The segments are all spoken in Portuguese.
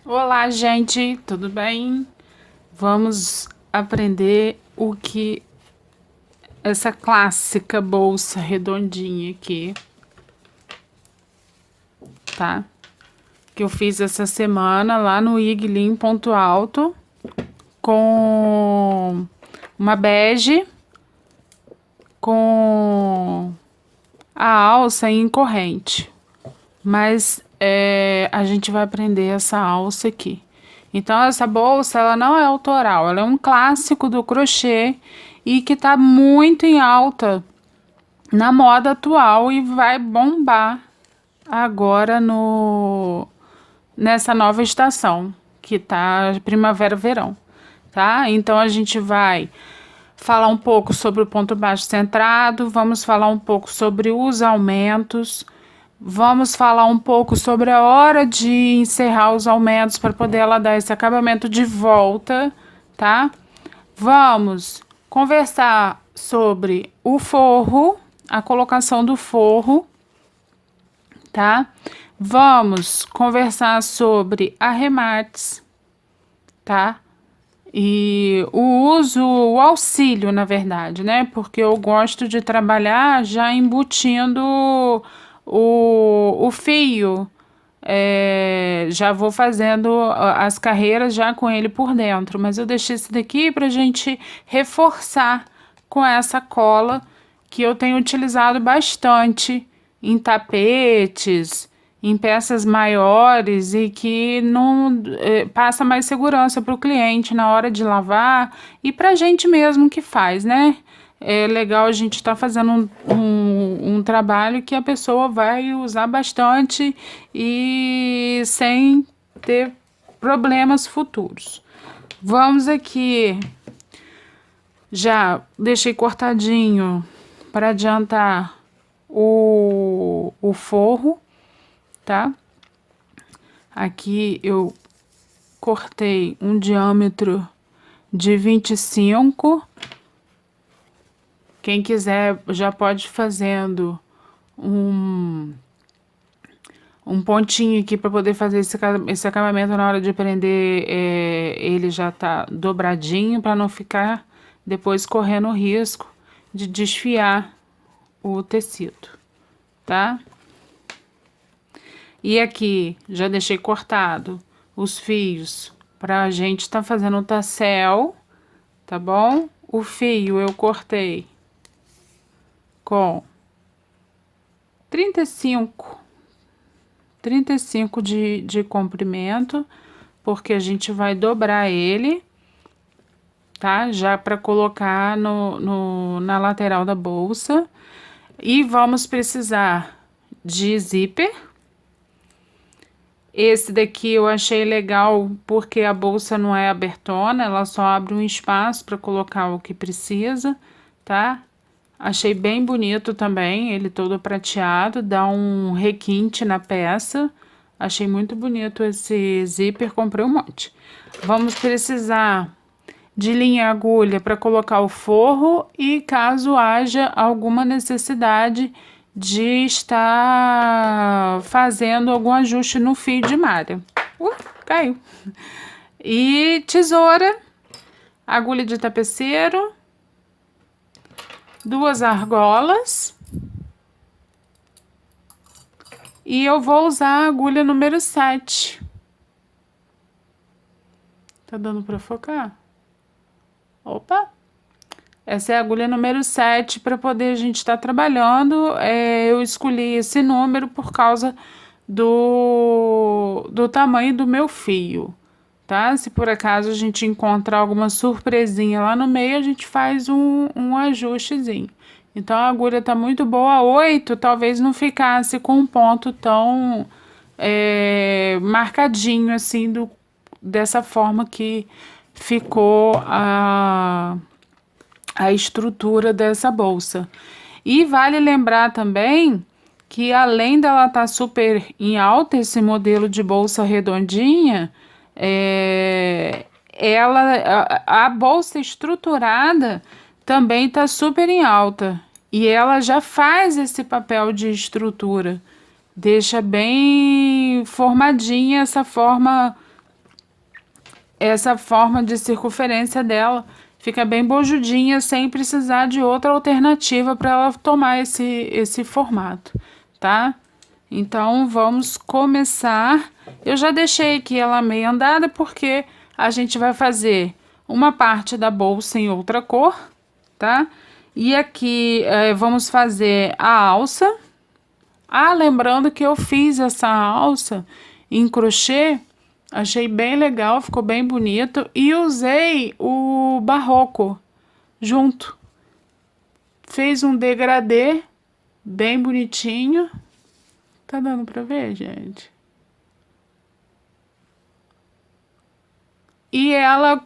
Olá, gente, tudo bem? Vamos aprender o que essa clássica bolsa redondinha aqui, tá? Que eu fiz essa semana lá no Igli em Ponto Alto com uma bege com a alça em corrente. Mas a gente vai aprender essa alça aqui. Então, essa bolsa, ela não é autoral, ela é um clássico do crochê e que está muito em alta na moda atual e vai bombar agora no nessa nova estação, que tá primavera-verão, tá? Então, a gente vai falar um pouco sobre o ponto baixo centrado, vamos falar um pouco sobre os aumentos. Vamos falar um pouco sobre a hora de encerrar os aumentos para poder ela dar esse acabamento de volta, tá? Vamos conversar sobre o forro, a colocação do forro, tá? Vamos conversar sobre arremates, tá? E o uso, o auxílio, na verdade, né? Porque eu gosto de trabalhar já embutindo o fio. Já vou fazendo as carreiras já com ele por dentro, mas eu deixei esse daqui para a gente reforçar com essa cola que eu tenho utilizado bastante em tapetes, em peças maiores e que não passa mais segurança para o cliente na hora de lavar e para a gente mesmo que faz, né? É legal a gente estar fazendo um trabalho que a pessoa vai usar bastante e sem ter problemas futuros. Vamos aqui, já deixei cortadinho para adiantar o forro, tá? Aqui eu cortei um diâmetro de 25. Quem quiser já pode ir fazendo um pontinho aqui para poder fazer esse acabamento na hora de prender. Ele já tá dobradinho para não ficar depois correndo o risco de desfiar o tecido, tá? E aqui já deixei cortado os fios para a gente tá fazendo o tassel, tá bom? O fio eu cortei com 35 de comprimento, porque a gente vai dobrar ele, tá? Já para colocar na lateral da bolsa. E vamos precisar de zíper. Esse daqui eu achei legal porque a bolsa não é abertona, ela só abre um espaço para colocar o que precisa, tá? Achei bem bonito também, ele todo prateado, dá um requinte na peça. Achei muito bonito esse zíper, comprei um monte. Vamos precisar de linha e agulha para colocar o forro e caso haja alguma necessidade de estar fazendo algum ajuste no fio de malha. Caiu. E tesoura, agulha de tapeceiro, duas argolas e eu vou usar a agulha número 7. Tá dando para focar? Opa! Essa é a agulha número 7 para poder a gente estar trabalhando. Eu escolhi esse número por causa do tamanho do meu fio, tá? Se por acaso a gente encontrar alguma surpresinha lá no meio, a gente faz um ajustezinho. Então a agulha tá muito boa, 8 talvez não ficasse com um ponto tão marcadinho assim dessa forma que ficou a estrutura dessa bolsa. E vale lembrar também que além dela estar super em alta, esse modelo de bolsa redondinha, a bolsa estruturada também está super em alta. E ela já faz esse papel de estrutura. Deixa bem formadinha essa forma essa forma de circunferência dela. Fica bem bojudinha, sem precisar de outra alternativa para ela tomar esse formato, tá? Então, vamos começar. Eu já deixei aqui ela meio andada, porque a gente vai fazer uma parte da bolsa em outra cor, tá? E aqui vamos fazer a alça. Ah, lembrando que eu fiz essa alça em crochê, achei bem legal, ficou bem bonito e usei o barroco junto. Fiz um degradê bem bonitinho. Tá dando pra ver, gente? E ela,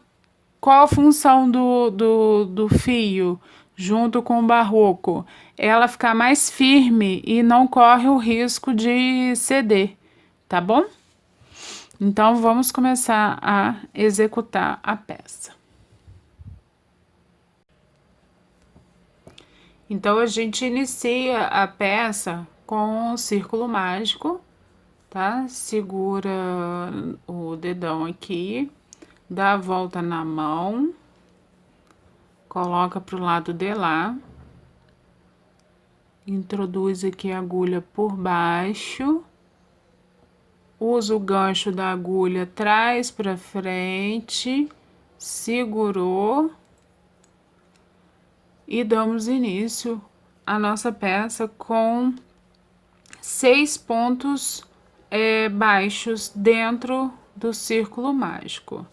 qual a função do fio junto com o barroco? Ela ficar mais firme e não corre o risco de ceder, tá bom? Então, vamos começar a executar a peça. Então, a gente inicia a peça com o círculo mágico, tá? Segura o dedão aqui, dá a volta na mão, coloca pro lado de lá, introduz aqui a agulha por baixo, usa o gancho da agulha, traz para frente, segurou e damos início à nossa peça com 6 pontos baixos dentro do círculo mágico.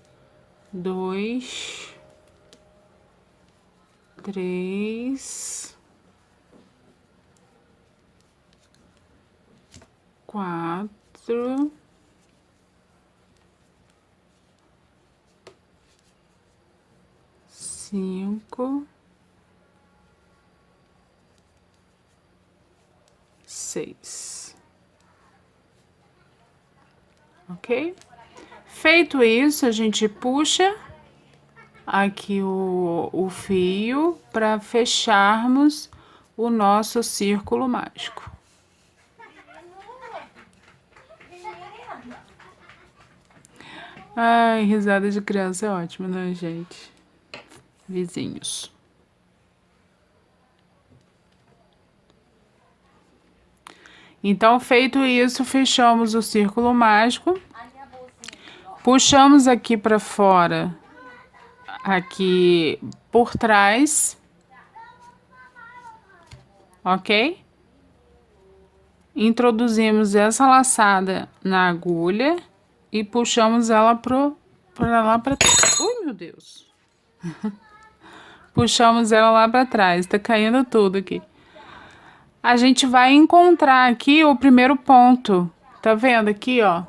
2, 3, 4, 5, 6. Ok? Feito isso, a gente puxa aqui o fio para fecharmos o nosso círculo mágico. Ai, risada de criança é ótima, né, gente? Vizinhos. Então, feito isso, fechamos o círculo mágico. Puxamos aqui para fora, aqui por trás. Ok? Introduzimos essa laçada na agulha e puxamos ela para lá para trás. Ui, meu Deus! Puxamos ela lá para trás, tá caindo tudo aqui. A gente vai encontrar aqui o primeiro ponto. Tá vendo aqui, ó?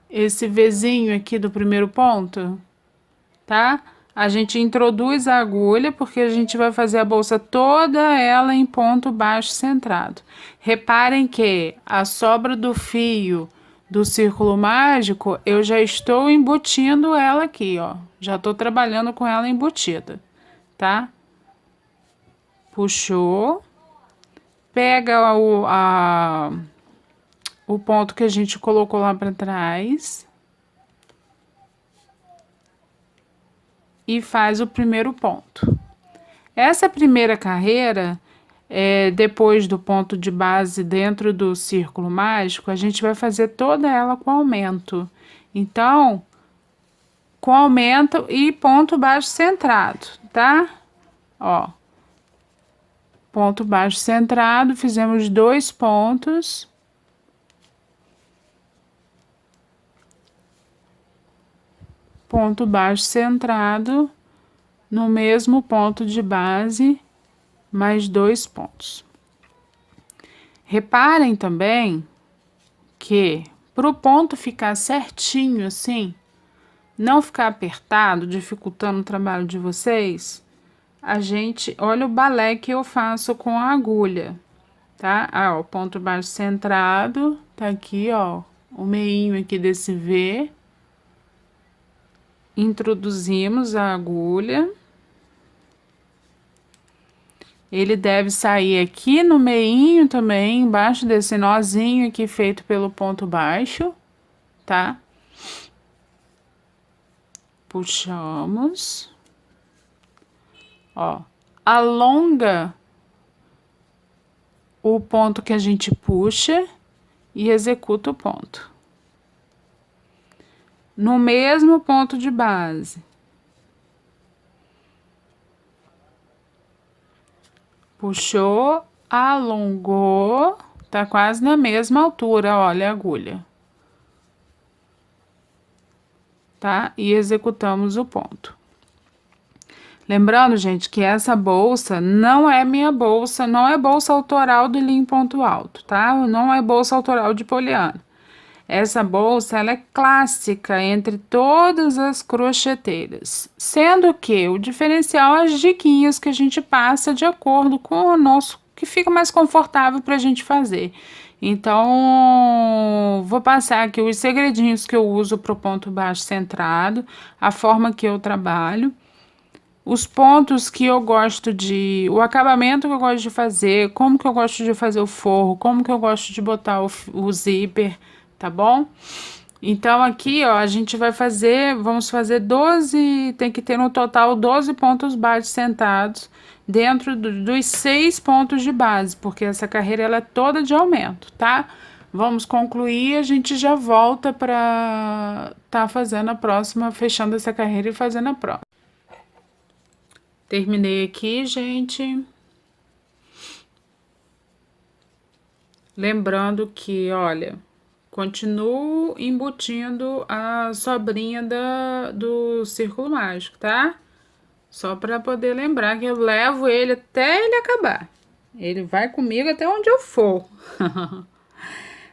Esse Vzinho aqui do primeiro ponto, tá? A gente introduz a agulha, porque a gente vai fazer a bolsa toda ela em ponto baixo centrado. Reparem que a sobra do fio do círculo mágico, eu já estou embutindo ela aqui, ó. Já tô trabalhando com ela embutida, tá? Puxou. Pega o ponto que a gente colocou lá para trás. E faz o primeiro ponto. Essa primeira carreira, depois do ponto de base dentro do círculo mágico, a gente vai fazer toda ela com aumento. Então, com aumento e ponto baixo centrado, tá? Ó, ponto baixo centrado, fizemos 2 pontos. Ponto baixo centrado no mesmo ponto de base, mais 2 pontos. Reparem também que para o ponto ficar certinho assim, não ficar apertado, dificultando o trabalho de vocês, a gente, olha o balé que eu faço com a agulha, tá? Ah, o ponto baixo centrado, tá aqui, ó, o meinho aqui desse V. Introduzimos a agulha. Ele deve sair aqui no meinho também, embaixo desse nozinho aqui feito pelo ponto baixo, tá? puxamos, ó, alonga o ponto que a gente puxa e executa o ponto. No mesmo ponto de base. Puxou, alongou, tá quase na mesma altura, olha a agulha. Tá? E executamos o ponto. Lembrando, gente, que essa bolsa não é minha bolsa, não é bolsa autoral do Linho Ponto Alto, tá? Não é bolsa autoral de Poliana. Essa bolsa, ela é clássica entre todas as crocheteiras, sendo que o diferencial é as diquinhas que a gente passa de acordo com o nosso, que fica mais confortável para a gente fazer. Então, vou passar aqui os segredinhos que eu uso para o ponto baixo centrado, a forma que eu trabalho, os pontos que eu gosto de, o acabamento que eu gosto de fazer, como que eu gosto de fazer o forro, como que eu gosto de botar o zíper, tá bom? Então, aqui, ó, a gente vai fazer, vamos fazer 12, tem que ter no total 12 pontos baixos sentados dentro dos 6 pontos de base, porque essa carreira, ela é toda de aumento, tá? Vamos concluir, a gente já volta pra tá fazendo a próxima, fechando essa carreira e fazendo a próxima. Terminei aqui, gente. Lembrando que, olha, continuo embutindo a sobrinha do círculo mágico, tá? Só para poder lembrar que eu levo ele até ele acabar. Ele vai comigo até onde eu for.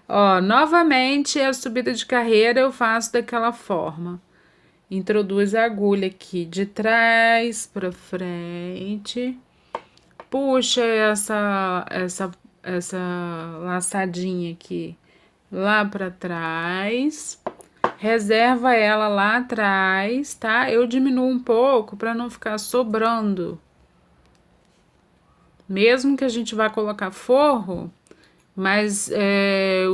Ó, novamente a subida de carreira eu faço daquela forma. Introduz a agulha aqui de trás para frente. Puxa essa laçadinha aqui lá para trás, reserva ela lá atrás, tá? Eu diminuo um pouco para não ficar sobrando. Mesmo que a gente vá colocar forro, mas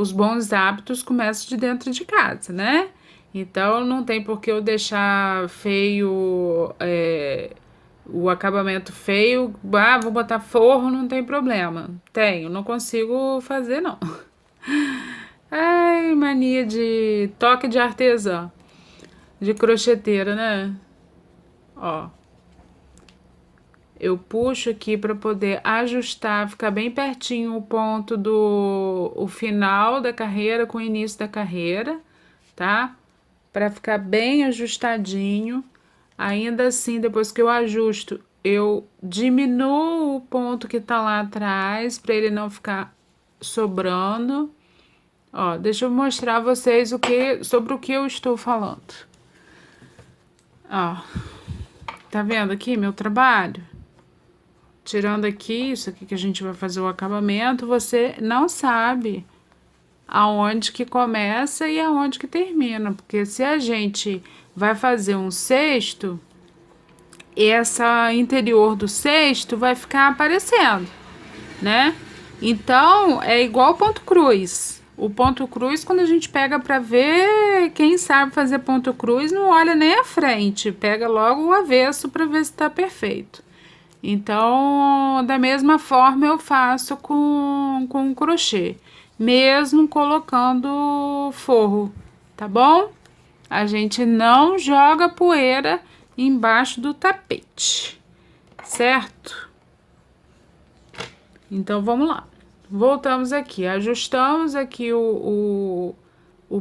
os bons hábitos começam de dentro de casa, né? Então, não tem por que eu deixar feio, o acabamento feio. Ah, vou botar forro, não tem problema. Tenho, não consigo fazer, não. Ai, mania de toque de artesã, de crocheteira, né? Ó, eu puxo aqui para poder ajustar, ficar bem pertinho o ponto o final da carreira com o início da carreira, tá? Para ficar bem ajustadinho. Ainda assim, depois que eu ajusto, eu diminuo o ponto que tá lá atrás para ele não ficar sobrando. Ó, deixa eu mostrar a vocês sobre o que eu estou falando. Ó, tá vendo aqui meu trabalho? Tirando aqui, isso aqui que a gente vai fazer o acabamento, você não sabe aonde que começa e aonde que termina, porque se a gente vai fazer um cesto, essa interior do cesto vai ficar aparecendo, né? Então, é igual ponto cruz. O ponto cruz, quando a gente pega para ver, quem sabe fazer ponto cruz, não olha nem a frente, pega logo o avesso para ver se tá perfeito. Então, da mesma forma eu faço com crochê, mesmo colocando forro, tá bom? A gente não joga poeira embaixo do tapete, certo? Então, vamos lá. Voltamos aqui, ajustamos aqui o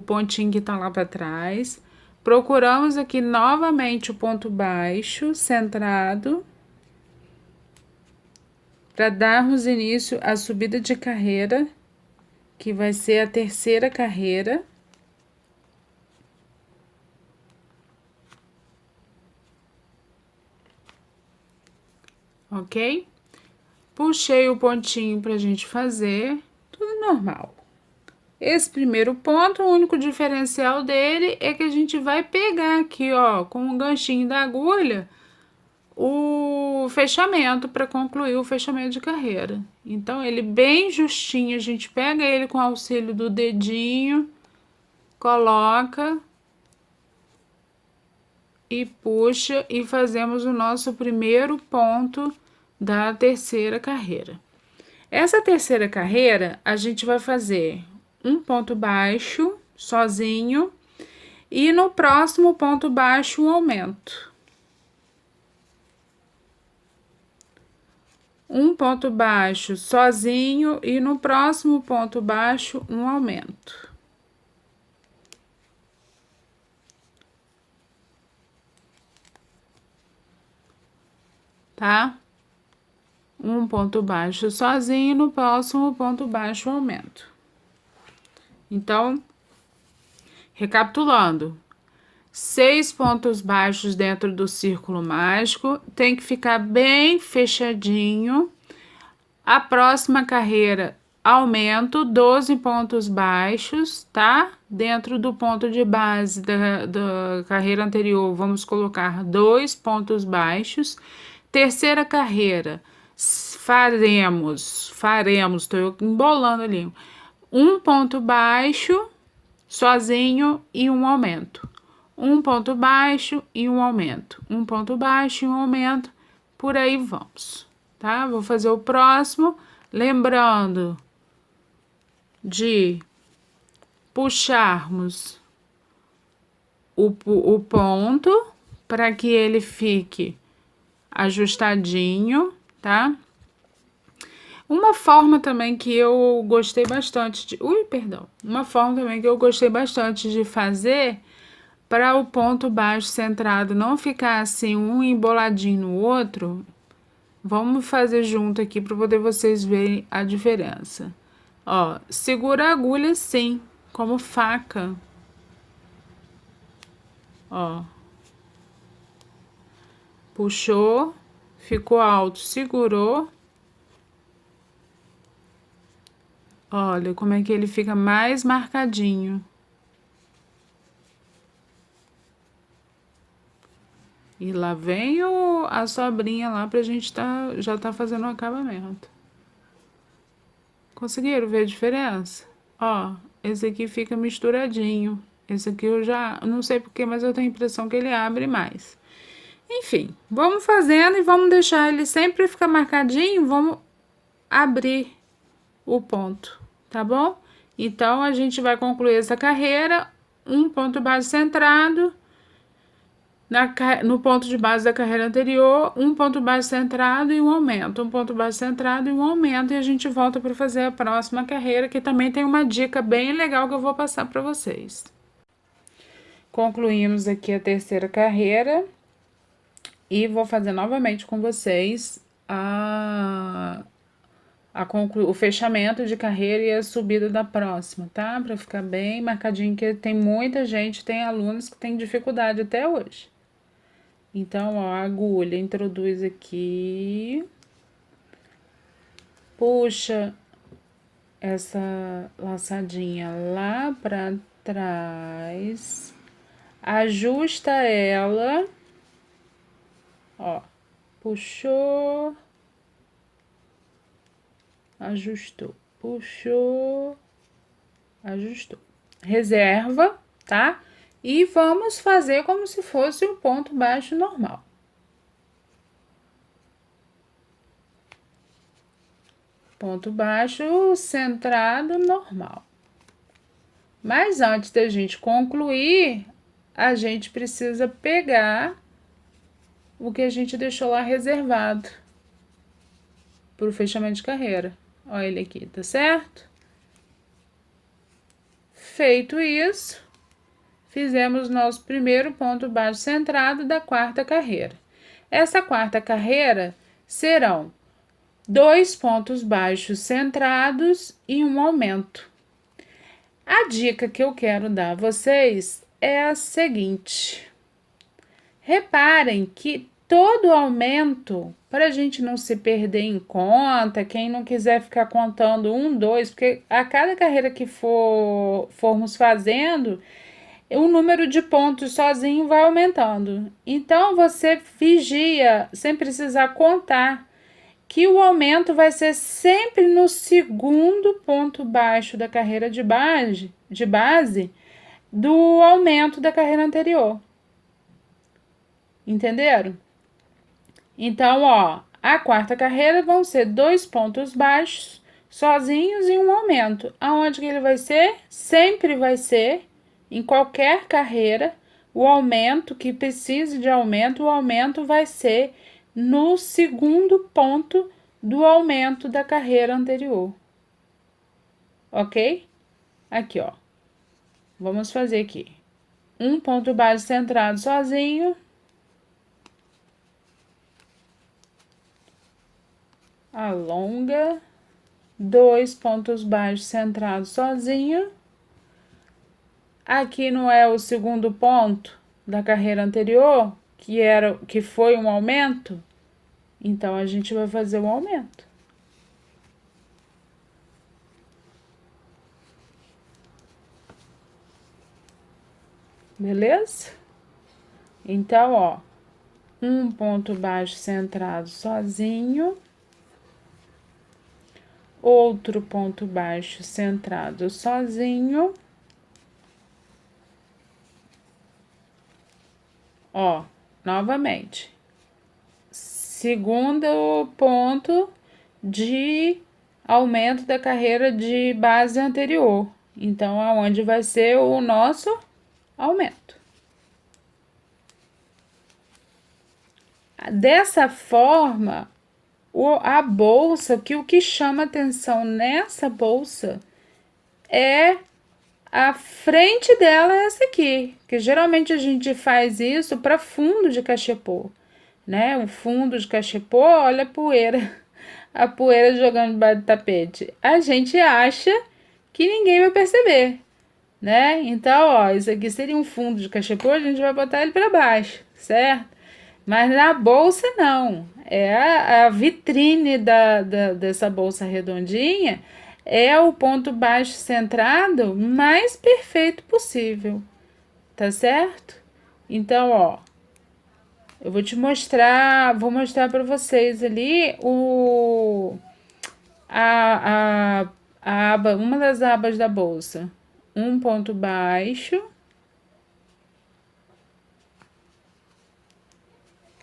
pontinho que tá lá para trás. Procuramos aqui novamente o ponto baixo, centrado, para darmos início à subida de carreira, que vai ser a terceira carreira. Ok? Puxei o pontinho pra gente fazer, tudo normal. Esse primeiro ponto, o único diferencial dele é que a gente vai pegar aqui, ó, com o ganchinho da agulha, o fechamento para concluir o fechamento de carreira. Então, ele bem justinho, a gente pega ele com o auxílio do dedinho, coloca e puxa e fazemos o nosso primeiro ponto da terceira carreira. Essa terceira carreira, a gente vai fazer um ponto baixo, sozinho, e no próximo ponto baixo, um aumento. Um ponto baixo sozinho e no próximo ponto baixo, um aumento. Tá? Um ponto baixo sozinho e no próximo ponto baixo, um aumento. Então, recapitulando, 6 pontos baixos dentro do círculo mágico, tem que ficar bem fechadinho. A próxima carreira, aumento 12 pontos baixos, tá? Dentro do ponto de base da carreira anterior, vamos colocar 2 pontos baixos. Terceira carreira, faremos, tô embolando ali, um ponto baixo, sozinho e um aumento. Um ponto baixo e um aumento. Um ponto baixo e um aumento. Por aí vamos, tá? Vou fazer o próximo, lembrando de puxarmos o ponto para que ele fique ajustadinho, tá? Uma forma também que eu gostei bastante de... Uma forma também que eu gostei bastante de fazer para o ponto baixo centrado não ficar assim um emboladinho no outro. Vamos fazer junto aqui para poder vocês verem a diferença. Ó, segura a agulha assim, como faca. Ó. Puxou, ficou alto, segurou. Olha como é que ele fica mais marcadinho. E lá vem a sobrinha lá pra gente já tá fazendo o acabamento. Conseguiram ver a diferença? Ó, esse aqui fica misturadinho. Esse aqui eu já não sei porquê, mas eu tenho a impressão que ele abre mais. Enfim, vamos fazendo e vamos deixar ele sempre ficar marcadinho. Vamos abrir o ponto, tá bom? Então, a gente vai concluir essa carreira, um ponto base centrado, no ponto de base da carreira anterior, um ponto base centrado e um aumento, um ponto base centrado e um aumento, e a gente volta para fazer a próxima carreira, que também tem uma dica bem legal que eu vou passar para vocês. Concluímos aqui a terceira carreira, e vou fazer novamente com vocês o fechamento de carreira e a subida da próxima, tá? Para ficar bem marcadinho, que tem muita gente, tem alunos que tem dificuldade até hoje. Então, ó, a agulha introduz aqui, puxa essa laçadinha lá para trás, ajusta ela, ó, puxou, ajustou, puxou, ajustou. Reserva, tá? E vamos fazer como se fosse um ponto baixo normal. Ponto baixo centrado normal. Mas antes da gente concluir, a gente precisa pegar o que a gente deixou lá reservado para o fechamento de carreira. Olha ele aqui, tá certo? Feito isso, fizemos nosso primeiro ponto baixo centrado da quarta carreira. Essa quarta carreira serão 2 pontos baixos centrados e um aumento. A dica que eu quero dar a vocês é a seguinte: reparem que todo aumento, para a gente não se perder em conta, quem não quiser ficar contando 1, 2, porque a cada carreira que formos fazendo, o número de pontos sozinho vai aumentando. Então, você vigia, sem precisar contar, que o aumento vai ser sempre no segundo ponto baixo da carreira de base do aumento da carreira anterior. Entenderam? Então, ó, a quarta carreira vão ser 2 pontos baixos sozinhos e um aumento. Aonde que ele vai ser? Sempre vai ser, em qualquer carreira, o aumento que precise de aumento, o aumento vai ser no segundo ponto do aumento da carreira anterior. Ok? Aqui, ó. Vamos fazer aqui. Um ponto baixo centrado sozinho. Alonga. 2 pontos baixos centrados sozinho. Aqui não é o segundo ponto da carreira anterior, que foi um aumento? Então, a gente vai fazer o aumento. Beleza? Então, ó, um ponto baixo centrado sozinho, outro ponto baixo centrado sozinho. Ó, novamente. Segundo ponto de aumento da carreira de base anterior. Então, aonde vai ser o nosso aumento. Dessa forma, a bolsa, o que chama atenção nessa bolsa é a frente dela é essa aqui, que geralmente a gente faz isso para fundo de cachepô, né? O fundo de cachepô, olha a poeira, a poeira jogando debaixo do tapete. A gente acha que ninguém vai perceber, né? Então, ó, isso aqui seria um fundo de cachepô, a gente vai botar ele para baixo, certo? Mas na bolsa não, é a vitrine dessa bolsa redondinha, é o ponto baixo centrado mais perfeito possível, tá certo? Então, ó, eu vou mostrar para vocês ali a, a, a aba, uma das abas da bolsa. Um ponto baixo,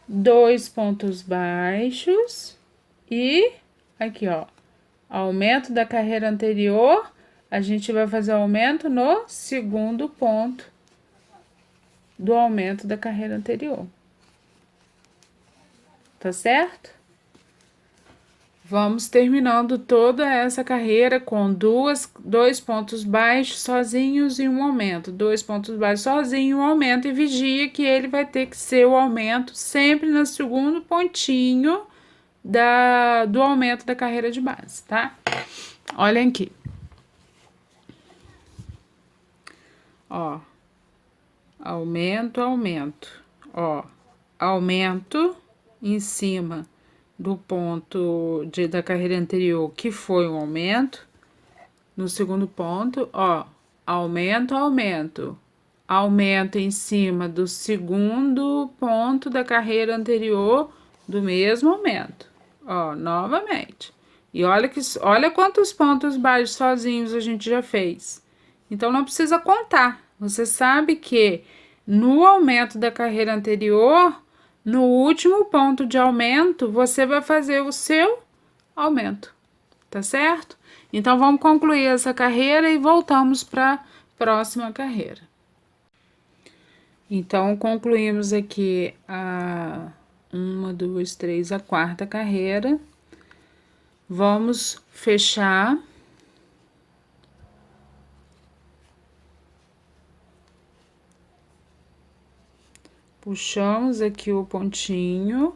2 pontos baixos e aqui, ó, aumento da carreira anterior, a gente vai fazer o aumento no segundo ponto do aumento da carreira anterior. Tá certo? Vamos terminando toda essa carreira com dois pontos baixos sozinhos e um aumento. 2 pontos baixos sozinho, um aumento, e vigia que ele vai ter que ser o aumento sempre no segundo pontinho do aumento da carreira de base, tá? Olhem aqui. Ó, aumento, aumento. Ó, aumento em cima do ponto da carreira anterior, que foi um aumento. No segundo ponto, ó, aumento, aumento. Aumento em cima do segundo ponto da carreira anterior, do mesmo aumento. Ó, novamente. E olha quantos pontos baixos sozinhos a gente já fez. Então, não precisa contar. Você sabe que no aumento da carreira anterior, no último ponto de aumento, você vai fazer o seu aumento, tá certo? Então, vamos concluir essa carreira e voltamos para a próxima carreira. Então, concluímos aqui a 1, 2, 3, a quarta carreira. Vamos fechar. Puxamos aqui o pontinho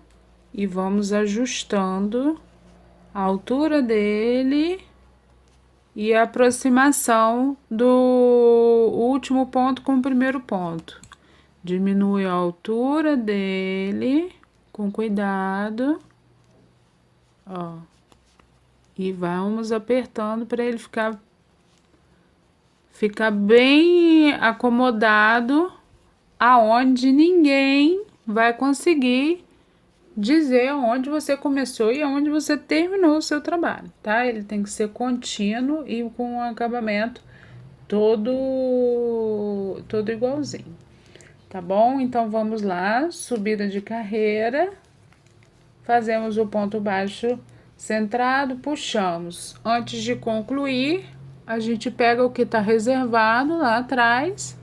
e vamos ajustando a altura dele e a aproximação do último ponto com o primeiro ponto. Diminui a altura dele com cuidado, ó, e vamos apertando para ele ficar bem acomodado, aonde ninguém vai conseguir dizer onde você começou e onde você terminou o seu trabalho, tá? Ele tem que ser contínuo e com um acabamento todo igualzinho. tá bom? Então, vamos lá, subida de carreira, fazemos o ponto baixo centrado, puxamos. Antes de concluir, a gente pega o que tá reservado lá atrás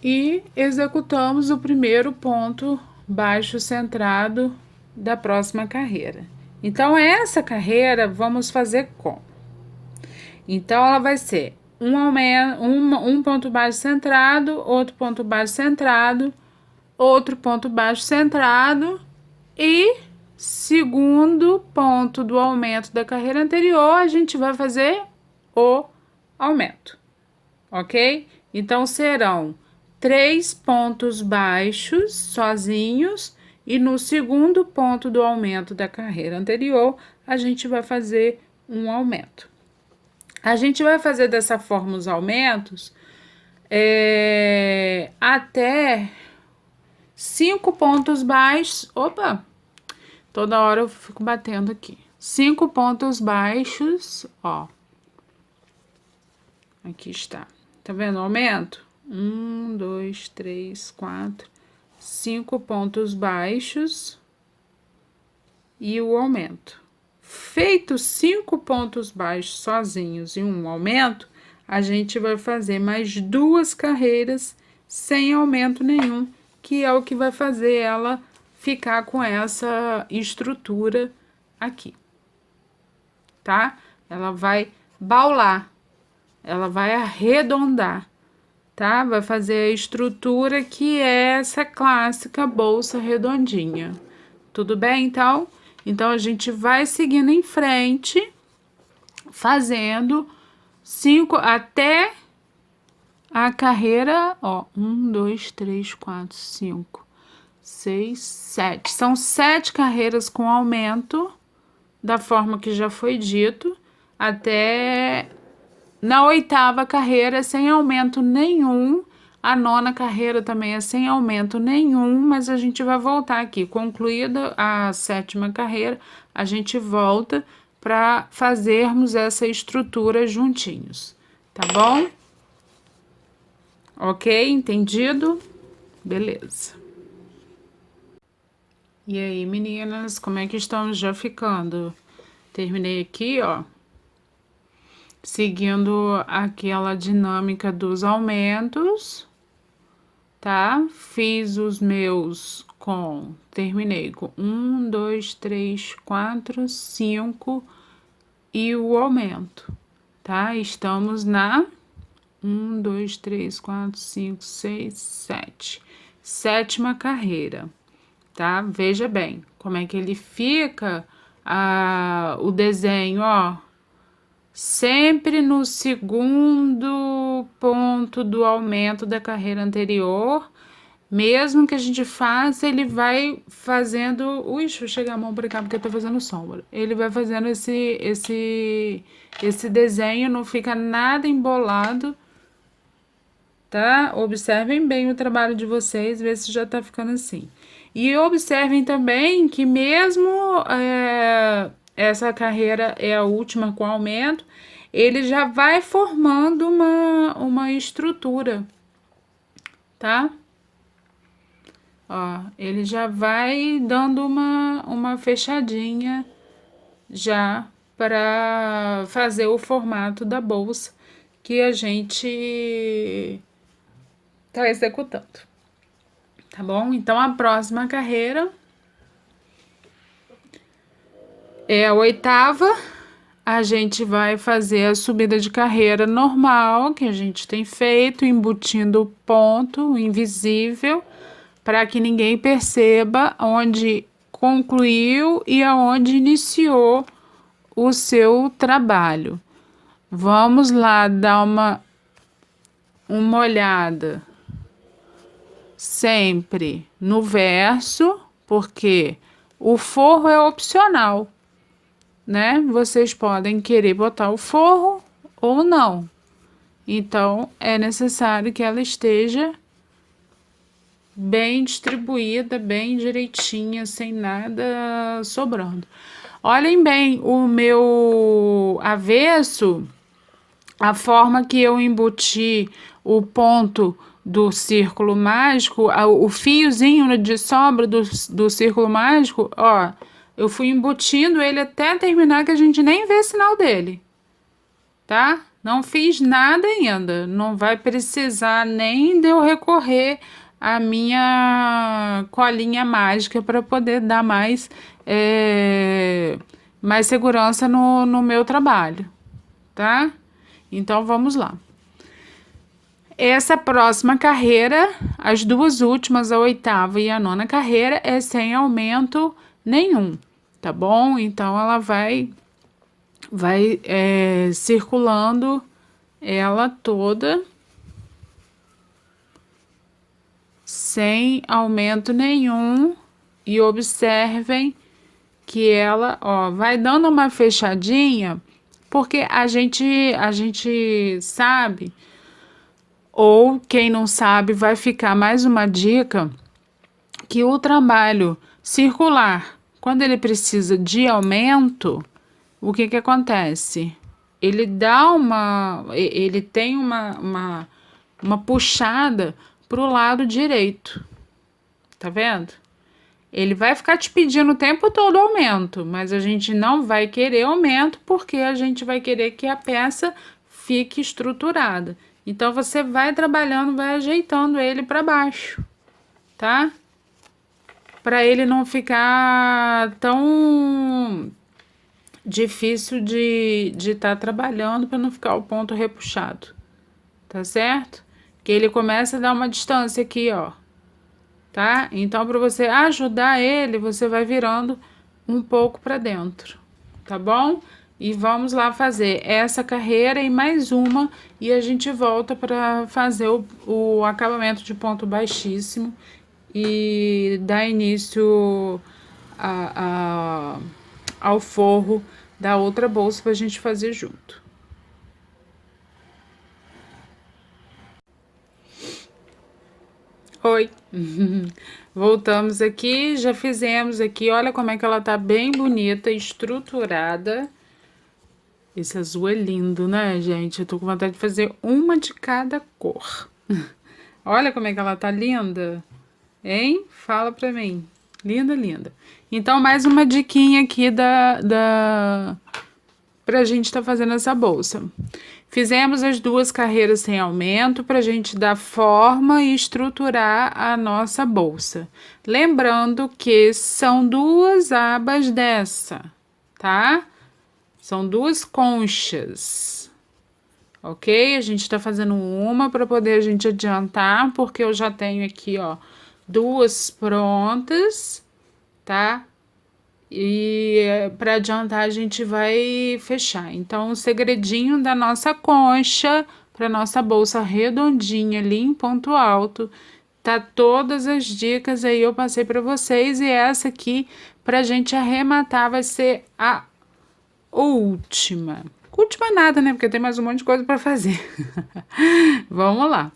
e executamos o primeiro ponto baixo centrado da próxima carreira. Então, essa carreira vamos fazer como? Então, ela vai ser um ponto baixo centrado, outro ponto baixo centrado, outro ponto baixo centrado e segundo ponto do aumento da carreira anterior, a gente vai fazer o aumento, ok? Então, serão 3 pontos baixos sozinhos e no segundo ponto do aumento da carreira anterior, a gente vai fazer um aumento. A gente vai fazer dessa forma os aumentos até 5 pontos baixos. Opa! Toda hora eu fico batendo aqui. 5 pontos baixos, ó. Aqui está. Tá vendo o aumento? 1, 2, 3, 4, 5 pontos baixos e o aumento. Feito 5 pontos baixos sozinhos e um aumento, a gente vai fazer mais 2 carreiras sem aumento nenhum, que é o que vai fazer ela ficar com essa estrutura aqui, tá? Ela vai baular, ela vai arredondar, tá? Vai fazer a estrutura que é essa clássica bolsa redondinha. Tudo bem, então? Então, a gente vai seguindo em frente, fazendo 5 até a carreira, ó, 1, 2, 3, 4, 5, 6, 7. São 7 carreiras com aumento, da forma que já foi dito, até na 8ª carreira sem aumento nenhum. A 9ª carreira também é sem aumento nenhum, mas a gente vai voltar aqui. Concluída a 7ª carreira, a gente volta para fazermos essa estrutura juntinhos, tá bom? Ok? Entendido? Beleza. E aí, meninas, como é que estamos já ficando? Terminei aqui, ó, seguindo aquela dinâmica dos aumentos, tá? Fiz os meus terminei com 1, 2, 3, 4, 5 e o aumento, tá? Estamos na 1, 2, 3, 4, 5, 6, 7. 7ª carreira, tá? Veja bem como é que ele fica o desenho, ó. Sempre no segundo ponto do aumento da carreira anterior, mesmo que a gente faça, ele vai fazendo... Ui, deixa eu chegar a mão pra cá porque eu tô fazendo sombra. Ele vai fazendo esse desenho, não fica nada embolado, tá? Observem bem o trabalho de vocês, ver se já tá ficando assim. E observem também que mesmo essa carreira é a última com aumento, ele já vai formando uma estrutura, tá? Ó, ele já vai dando uma fechadinha já para fazer o formato da bolsa que a gente tá executando, tá bom? Então, a próxima carreira é a 8ª. A gente vai fazer a subida de carreira normal, que a gente tem feito, embutindo o ponto invisível, para que ninguém perceba onde concluiu e aonde iniciou o seu trabalho. Vamos lá dar uma olhada sempre no verso, porque o forro é opcional, né? Vocês podem querer botar o forro ou não. Então, é necessário que ela esteja bem distribuída, bem direitinha, sem nada sobrando. Olhem bem, o meu avesso, a forma que eu embuti o ponto do círculo mágico, o fiozinho de sobra do círculo mágico, ó, eu fui embutindo ele até terminar, que a gente nem vê sinal dele, tá? Não fiz nada ainda, não vai precisar nem de eu recorrer à minha colinha mágica para poder dar mais segurança no meu trabalho, tá? Então vamos lá. Essa próxima carreira, as duas últimas, a oitava e a nona carreira, é sem aumento nenhum, tá bom? Então ela vai circulando ela toda sem aumento nenhum, e observem que ela, ó, vai dando uma fechadinha, porque a gente sabe, ou quem não sabe, vai ficar mais uma dica, que o trabalho circular, quando ele precisa de aumento, o que que acontece? Ele tem uma puxada para o lado direito, tá vendo? Ele vai ficar te pedindo o tempo todo aumento, mas a gente não vai querer aumento, porque a gente vai querer que a peça fique estruturada. Então você vai trabalhando, vai ajeitando ele para baixo, tá? Para ele não ficar tão difícil de estar trabalhando, para não ficar o ponto repuxado, tá certo? Que ele começa a dar uma distância aqui, ó, tá? Então, para você ajudar ele, você vai virando um pouco para dentro, tá bom? E vamos lá fazer essa carreira e mais uma, e a gente volta para fazer o acabamento de ponto baixíssimo e dar início ao forro da outra bolsa para a gente fazer junto. Oi, voltamos aqui, já fizemos aqui, olha como é que ela tá bem bonita, estruturada. Esse azul é lindo, né, gente? Eu tô com vontade de fazer uma de cada cor. Olha como é que ela tá linda, hein? Fala pra mim. Linda, linda. Então, mais uma diquinha aqui pra gente tá fazendo essa bolsa. Fizemos as duas carreiras sem aumento para a gente dar forma e estruturar a nossa bolsa. Lembrando que são duas abas dessa, tá? São duas conchas, ok? A gente está fazendo uma para poder a gente adiantar, porque eu já tenho aqui, ó, duas prontas, tá? E para adiantar a gente vai fechar. Então, o segredinho da nossa concha para nossa bolsa redondinha ali em ponto alto, tá todas as dicas aí eu passei para vocês, e essa aqui para a gente arrematar vai ser a última. Última nada, né? Porque tem mais um monte de coisa para fazer. Vamos lá.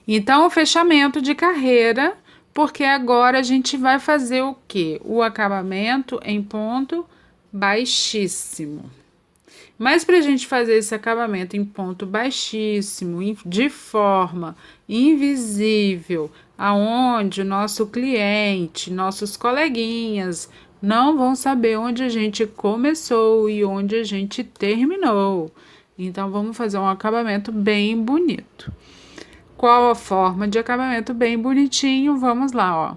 Então, o fechamento de carreira, porque agora a gente vai fazer o quê? O acabamento em ponto baixíssimo. Mas para a gente fazer esse acabamento em ponto baixíssimo, de forma invisível, aonde o nosso cliente, nossos coleguinhas não vão saber onde a gente começou e onde a gente terminou. Então, vamos fazer um acabamento bem bonito. Qual a forma de acabamento bem bonitinho? Vamos lá, ó.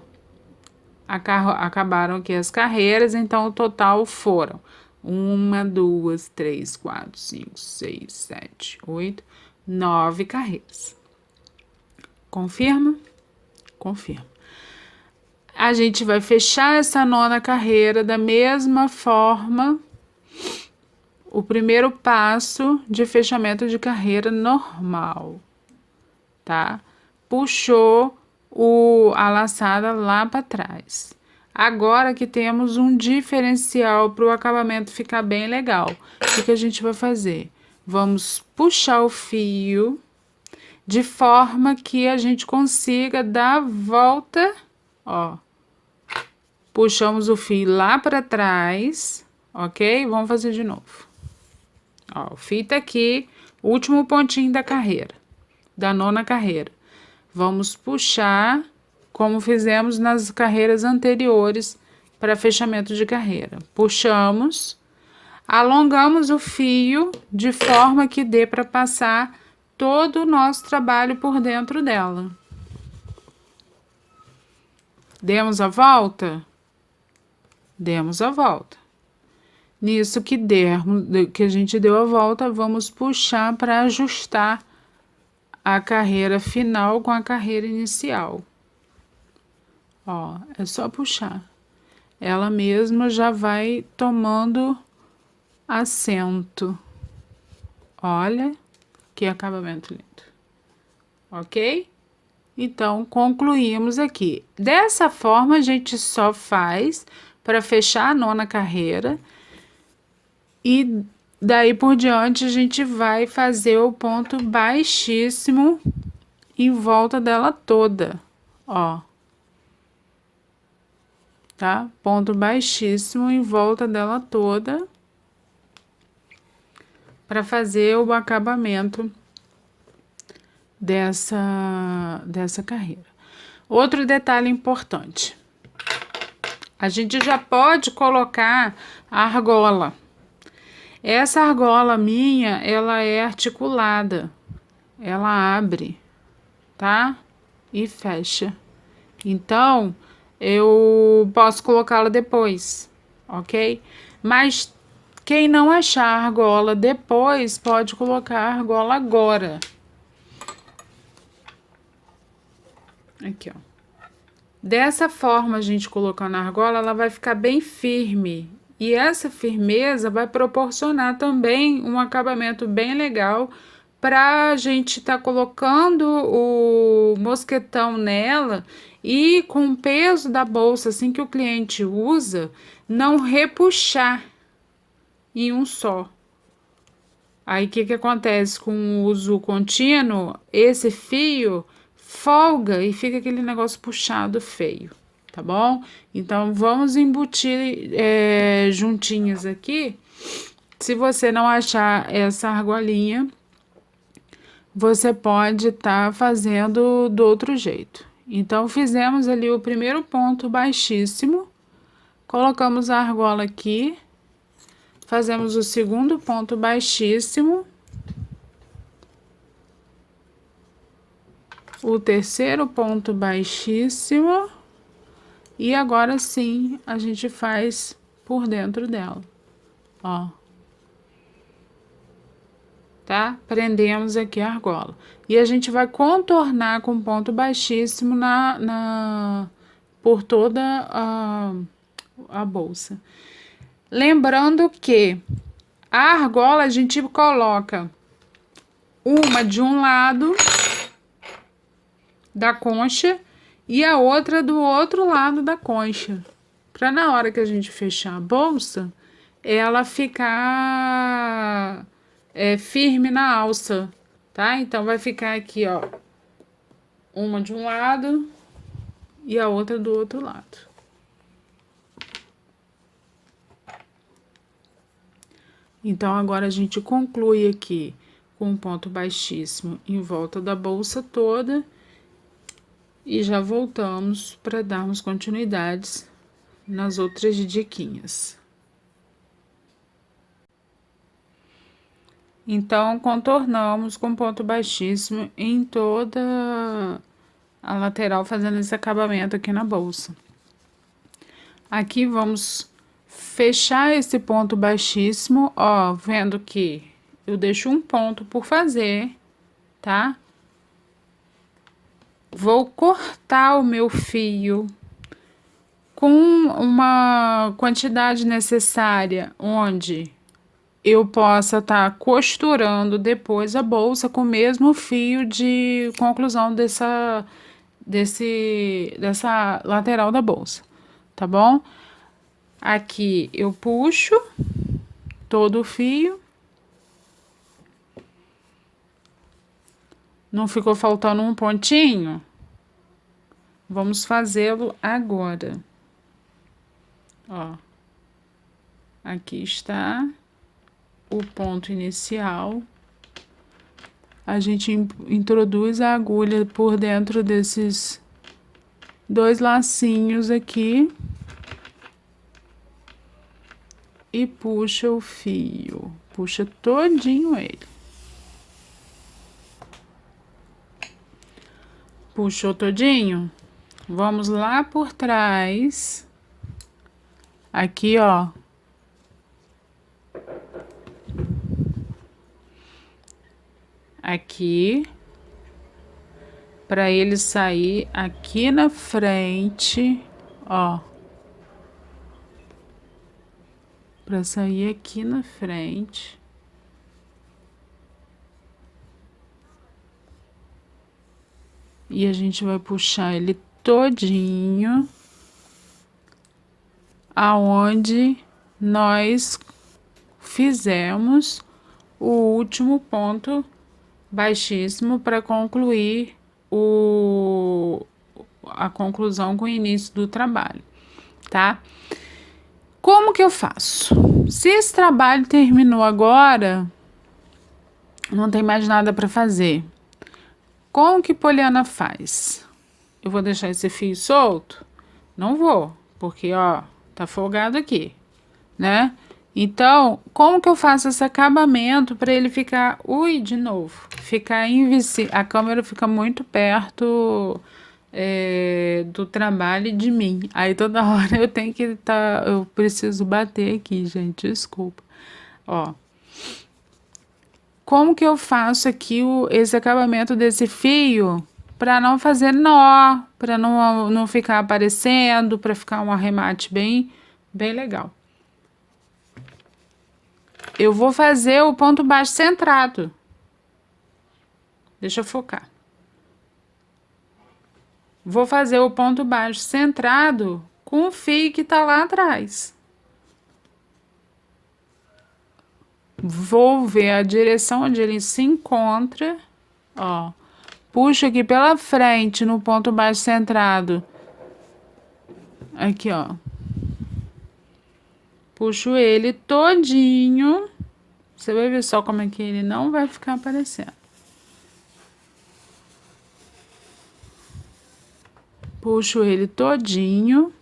Acabaram aqui as carreiras, então o total foram 1, 2, 3, 4, 5, 6, 7, 8, 9 carreiras. Confirma? Confirma. A gente vai fechar essa nona carreira da mesma forma. O primeiro passo de fechamento de carreira normal, tá? Puxou a laçada lá para trás. Agora que temos um diferencial para o acabamento ficar bem legal, o que a gente vai fazer? Vamos puxar o fio de forma que a gente consiga dar a volta, ó. Puxamos o fio lá para trás, ok? Vamos fazer de novo. Ó, o fio tá aqui, último pontinho da carreira, da nona carreira. Vamos puxar, como fizemos nas carreiras anteriores, para fechamento de carreira. Puxamos, alongamos o fio de forma que dê para passar todo o nosso trabalho por dentro dela. Demos a volta? Demos a volta. Nisso que a gente deu a volta, vamos puxar para ajustar a carreira final com a carreira inicial. Ó, é só puxar. Ela mesma já vai tomando assento. Olha que acabamento lindo. Ok? Então, concluímos aqui. Dessa forma, a gente só faz para fechar a nona carreira. E daí por diante, a gente vai fazer o ponto baixíssimo em volta dela toda. Ó. Tá? Ponto baixíssimo em volta dela toda. Para fazer o acabamento dessa carreira. Outro detalhe importante. A gente já pode colocar a argola. Essa argola minha, ela é articulada. Ela abre, tá? E fecha. Então, eu posso colocá-la depois, ok? Mas quem não achar a argola depois, pode colocar a argola agora. Aqui, ó. Dessa forma, a gente colocando a argola, ela vai ficar bem firme. E essa firmeza vai proporcionar também um acabamento bem legal para a gente estar colocando o mosquetão nela e com o peso da bolsa, assim que o cliente usa, não repuxar em um só. Aí, o que acontece com o uso contínuo? Esse fio folga e fica aquele negócio puxado feio, tá bom? Então, vamos embutir juntinhas aqui. Se você não achar essa argolinha, você pode estar fazendo do outro jeito. Então, fizemos ali o primeiro ponto baixíssimo, colocamos a argola aqui, fazemos o segundo ponto baixíssimo, o terceiro ponto baixíssimo, e agora sim a gente faz por dentro dela, ó. Tá? Prendemos aqui a argola. E a gente vai contornar com ponto baixíssimo por toda a bolsa. Lembrando que a argola a gente coloca uma de um lado da concha e a outra do outro lado da concha, para na hora que a gente fechar a bolsa, ela ficar firme na alça, tá? Então vai ficar aqui, ó, uma de um lado e a outra do outro lado. Então agora a gente conclui aqui com um ponto baixíssimo em volta da bolsa toda. E já voltamos para darmos continuidades nas outras diquinhas. Então, contornamos com ponto baixíssimo em toda a lateral, fazendo esse acabamento aqui na bolsa. Aqui vamos fechar esse ponto baixíssimo, ó, vendo que eu deixo um ponto por fazer, tá? Vou cortar o meu fio com uma quantidade necessária, onde eu possa estar costurando depois a bolsa com o mesmo fio de conclusão dessa lateral da bolsa, tá bom? Aqui eu puxo todo o fio. Não ficou faltando um pontinho? Vamos fazê-lo agora. Ó. Aqui está o ponto inicial. a gente introduz a agulha por dentro desses dois lacinhos aqui e puxa o fio, puxa todinho ele. Puxou todinho? Vamos lá por trás. Aqui, ó. Aqui. Para ele sair aqui na frente, ó. Para sair aqui na frente. E a gente vai puxar ele todinho aonde nós fizemos o último ponto baixíssimo para concluir a conclusão com o início do trabalho, tá? Como que eu faço? Se esse trabalho terminou agora, não tem mais nada para fazer. Como que Poliana faz? Eu vou deixar esse fio solto? Não vou, porque ó, tá folgado aqui, né? Então, como que eu faço esse acabamento para ele ficar, de novo, ficar invisível? A câmera fica muito perto do trabalho e de mim. Aí toda hora eu tenho que eu preciso bater aqui, gente, desculpa. Ó, como que eu faço aqui esse acabamento desse fio para não fazer nó, para não ficar aparecendo, para ficar um arremate bem legal. Eu vou fazer o ponto baixo centrado. Deixa eu focar. Vou fazer o ponto baixo centrado com o fio que tá lá atrás. Vou ver a direção onde ele se encontra, ó. Puxo aqui pela frente no ponto baixo centrado. Aqui, ó. Puxo ele todinho. Você vai ver só como é que ele não vai ficar aparecendo. Puxo ele todinho.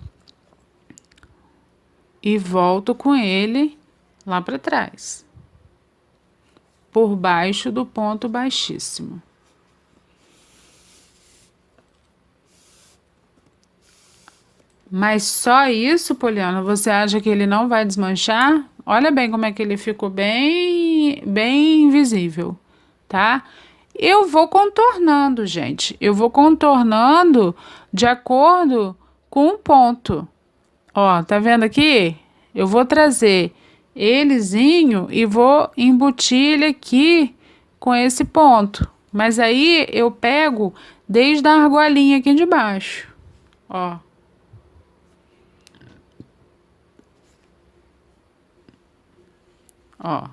E volto com ele lá para trás. Por baixo do ponto baixíssimo. Mas só isso, Poliana, você acha que ele não vai desmanchar? Olha bem como é que ele ficou bem invisível, tá? Eu vou contornando, gente. Eu vou contornando de acordo com o ponto. Ó, tá vendo aqui? Eu vou trazer elezinho e vou embutir ele aqui com esse ponto. Mas aí eu pego desde a argolinha aqui de baixo, ó. Ó,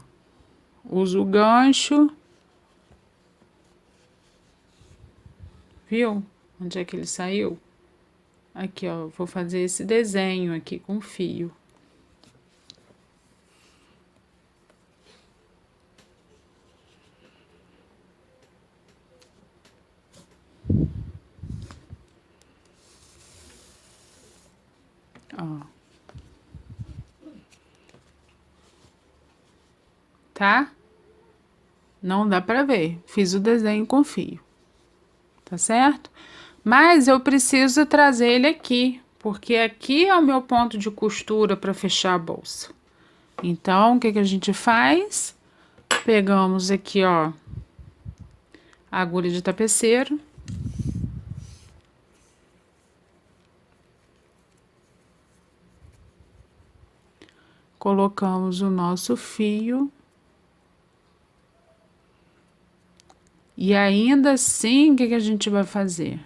uso o gancho. Viu? Onde é que ele saiu? Aqui, ó, vou fazer esse desenho aqui com fio. Ó. Tá? Não dá pra ver. Fiz o desenho com fio. Tá certo? Mas eu preciso trazer ele aqui, porque aqui é o meu ponto de costura para fechar a bolsa. Então, o que que a gente faz? Pegamos aqui, ó, a agulha de tapeceiro. Colocamos o nosso fio. E ainda assim, o que que a gente vai fazer?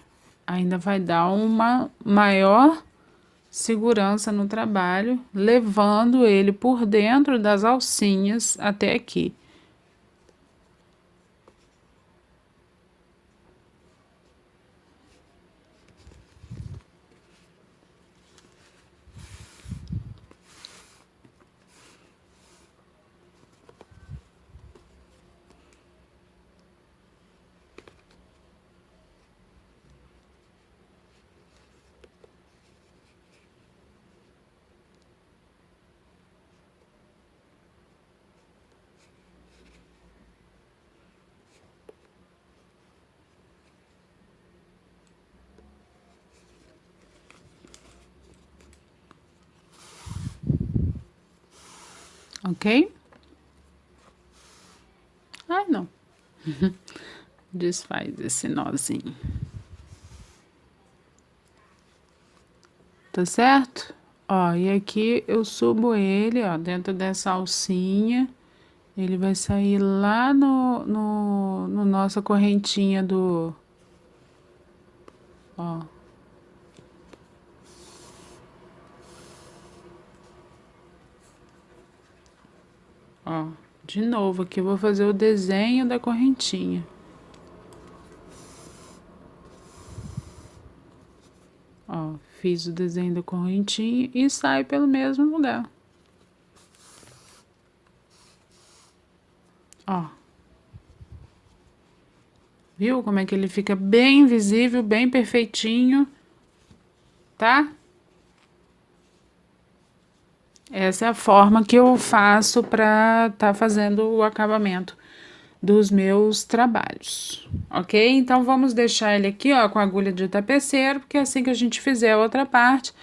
Ainda vai dar uma maior segurança no trabalho, levando ele por dentro das alcinhas até aqui. ok? Ai, não. Desfaz esse nozinho. Tá certo? Ó, e aqui eu subo ele, ó, dentro dessa alcinha. Ele vai sair lá no nossa correntinha do... Ó. Ó, de novo aqui eu vou fazer o desenho da correntinha. Ó, fiz o desenho da correntinha e sai pelo mesmo lugar. Ó. Viu como é que ele fica bem visível, bem perfeitinho, tá? Essa é a forma que eu faço para tá fazendo o acabamento dos meus trabalhos, ok? Então, vamos deixar ele aqui, ó, com a agulha de tapeceiro, porque assim que a gente fizer a outra parte,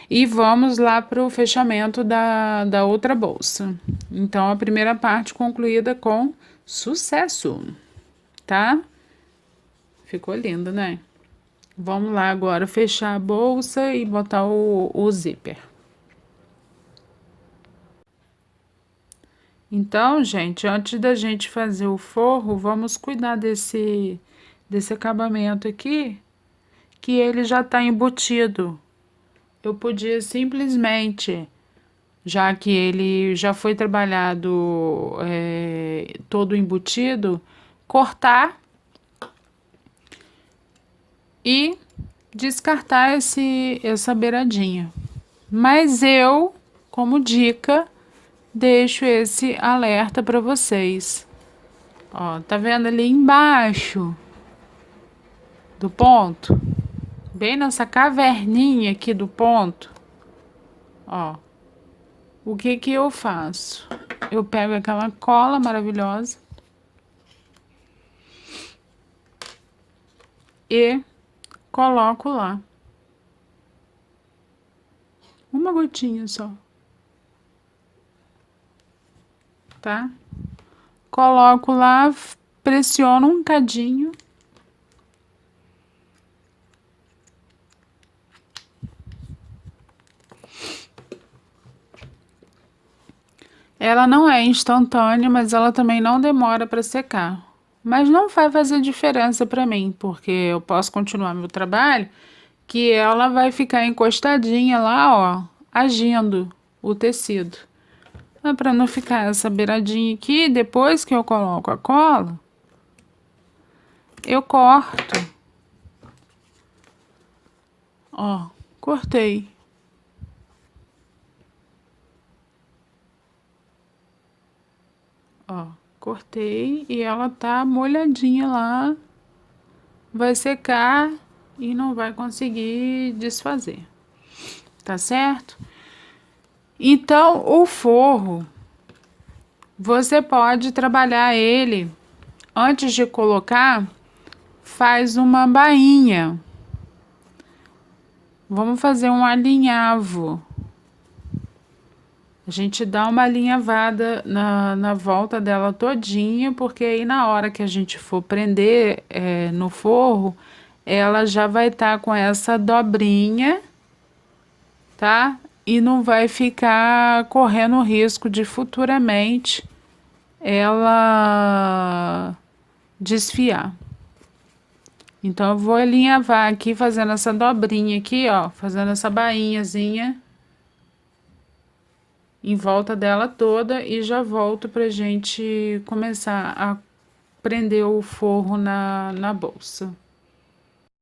e vamos lá pro fechamento da outra bolsa. Então, a primeira parte concluída com sucesso, tá? Ficou lindo, né? Vamos lá agora fechar a bolsa e botar o zíper. Então, gente, antes da gente fazer o forro, vamos cuidar desse acabamento aqui, que ele já tá embutido. Eu podia simplesmente, já que ele já foi trabalhado todo embutido, cortar e descartar essa beiradinha. Mas eu, como dica, deixo esse alerta para vocês. Ó, tá vendo ali embaixo do ponto? Bem nessa caverninha aqui do ponto. Ó, o que que eu faço? Eu pego aquela cola maravilhosa e coloco lá. Uma gotinha só. Tá? Coloco lá, pressiono um cadinho. Ela não é instantânea, mas ela também não demora para secar. Mas não vai fazer diferença para mim, porque eu posso continuar meu trabalho, que ela vai ficar encostadinha lá, ó, agindo o tecido. Para não ficar essa beiradinha aqui, depois que eu coloco a cola, eu corto. Ó, cortei. Ó, cortei e ela tá molhadinha lá. Vai secar e não vai conseguir desfazer. Tá certo? Então, o forro, você pode trabalhar ele antes de colocar, faz uma bainha. Vamos fazer um alinhavo. A gente dá uma alinhavada na volta dela todinha, porque aí na hora que a gente for prender no forro, ela já vai estar com essa dobrinha, tá? E não vai ficar correndo o risco de futuramente ela desfiar. Então, eu vou alinhavar aqui, fazendo essa dobrinha aqui, ó, fazendo essa bainhazinha em volta dela toda e já volto pra gente começar a prender o forro na bolsa.